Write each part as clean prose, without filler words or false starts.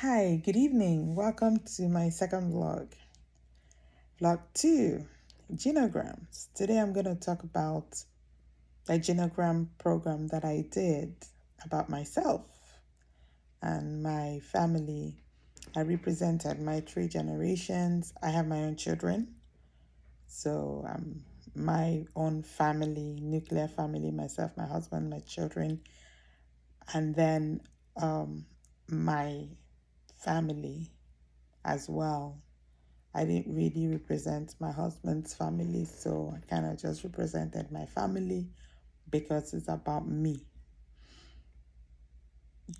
Hi, good evening. Welcome to my second vlog 2, Genograms. Today I'm going to talk about the Genogram program that I did about myself and my family. I represented my 3 generations. I have my own children, so my own family, nuclear family, myself, my husband, my children, and then my family as well. I didn't really represent my husband's family, so I kind of just represented my family because it's about me.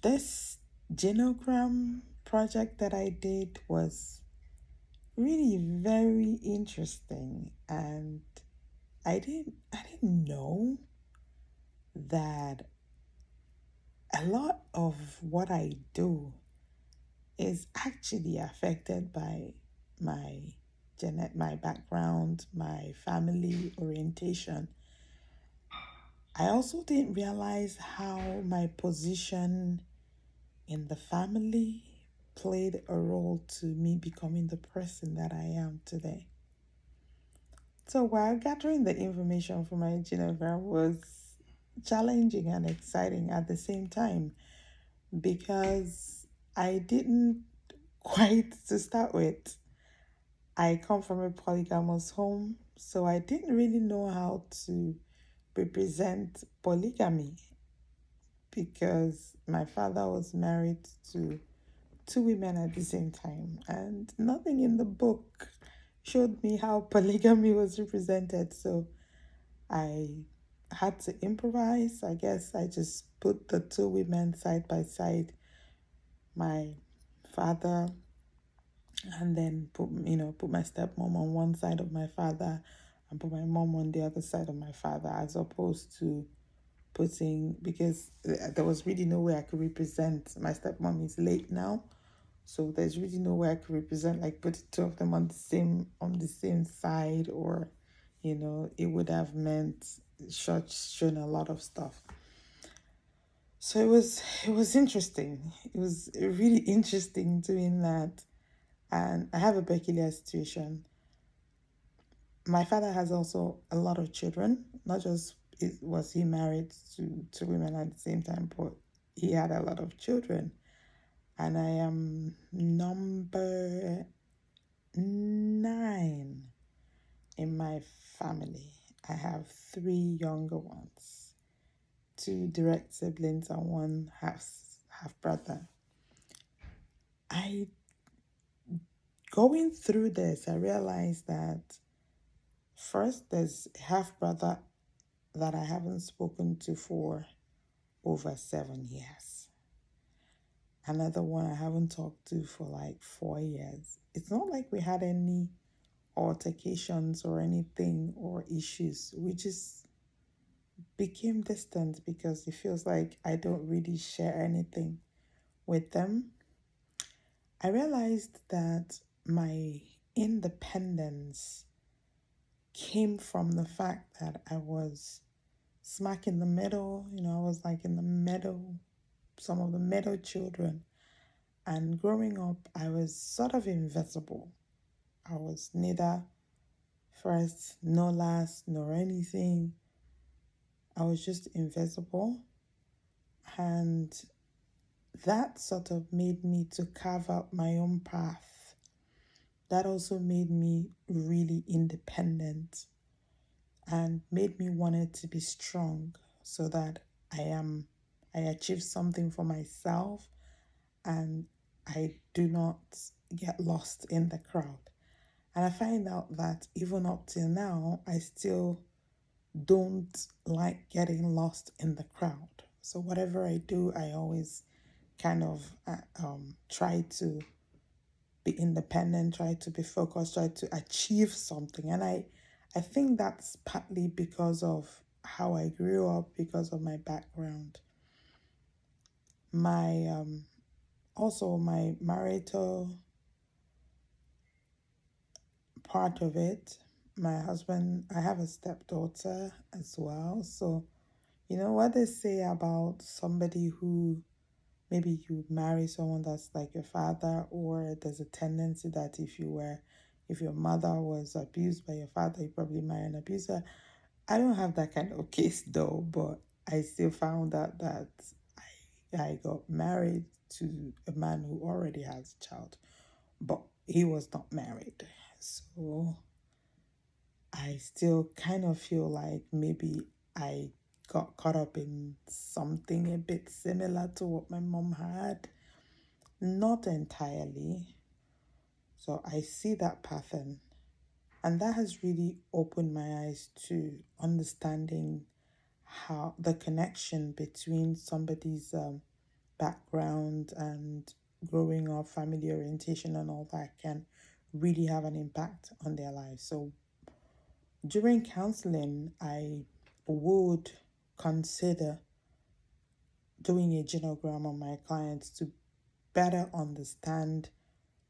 This genogram project that I did was really very interesting, and I didn't know that a lot of what I do is actually affected by my my background, my family orientation. I also didn't realize how my position in the family played a role to me becoming the person that I am today. So while gathering the information for my genogram was challenging and exciting at the same time because I didn't quite to start with. I come from a polygamous home, so I didn't really know how to represent polygamy because my father was married to 2 women at the same time, and nothing in the book showed me how polygamy was represented. So I had to improvise. I guess I just put the 2 women side by side, my father, and then put my stepmom on one side of my father and put my mom on the other side of my father, as opposed to putting, because there was really no way I could represent. My stepmom is late now, so there's really no way I could represent, like put 2 of them on the same side, or it would have meant shown a lot of stuff. So it was interesting. It was really interesting doing that. And I have a peculiar situation. My father has also a lot of children. Not just was he married to 2 women at the same time, but he had a lot of children. And I am number 9 in my family. I have 3 younger ones, 2 direct siblings, and one half brother. I Going through this, I realized that first, there's a half brother that I haven't spoken to for over 7 years. Another one I haven't talked to for like 4 years. It's not like we had any altercations or anything or issues. We just became distant because it feels like I don't really share anything with them. I realized that my independence came from the fact that I was smack in the middle. I was like in the middle, some of the middle children. And growing up, I was sort of invisible. I was neither first, nor last, nor anything. I was just invisible. And that sort of made me to carve out my own path. That also made me really independent and made me wanted to be strong so that I achieve something for myself and I do not get lost in the crowd. And I find out that even up till now, I still don't like getting lost in the crowd. So whatever I do, I always kind of try to be independent, try to be focused, try to achieve something. And I think that's partly because of how I grew up, because of my background. My Also my marital part of it. My husband, I have a stepdaughter as well. So, you know what they say about somebody who maybe you marry someone that's like your father, or there's a tendency that if your mother was abused by your father, you probably marry an abuser. I don't have that kind of case though, but I still found out that I got married to a man who already has a child, but he was not married. So I still kind of feel like maybe I got caught up in something a bit similar to what my mom had. Not entirely. So I see that pattern. And that has really opened my eyes to understanding how the connection between somebody's background and growing up, family orientation, and all that can really have an impact on their lives. So during counseling, I would consider doing a genogram on my clients to better understand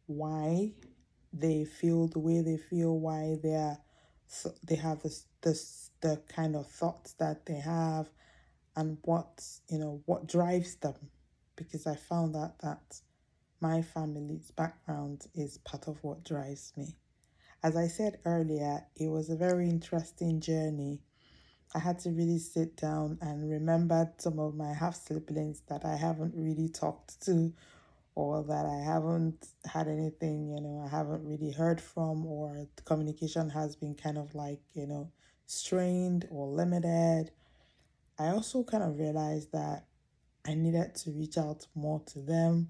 why they feel the way they feel, why they have the kind of thoughts that they have, and what drives them. Because I found out that my family's background is part of what drives me. As I said earlier, it was a very interesting journey. I had to really sit down and remember some of my half siblings that I haven't really talked to, or that I haven't had anything, I haven't really heard from, or the communication has been kind of like, strained or limited. I also kind of realized that I needed to reach out more to them.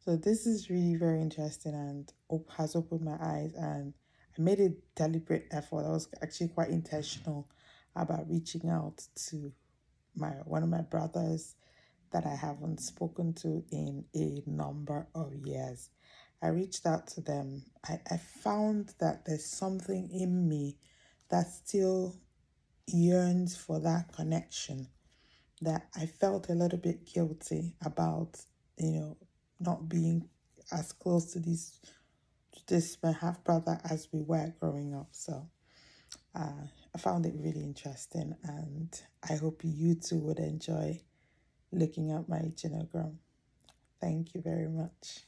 So this is really very interesting and has opened my eyes, and I made a deliberate effort. I was actually quite intentional about reaching out to my one of my brothers that I haven't spoken to in a number of years. I reached out to them. I found that there's something in me that still yearns for that connection, that I felt a little bit guilty about, you know, not being as close to this my half brother as we were growing up. So I found it really interesting, and I hope you too would enjoy looking at my genogram. Thank you very much.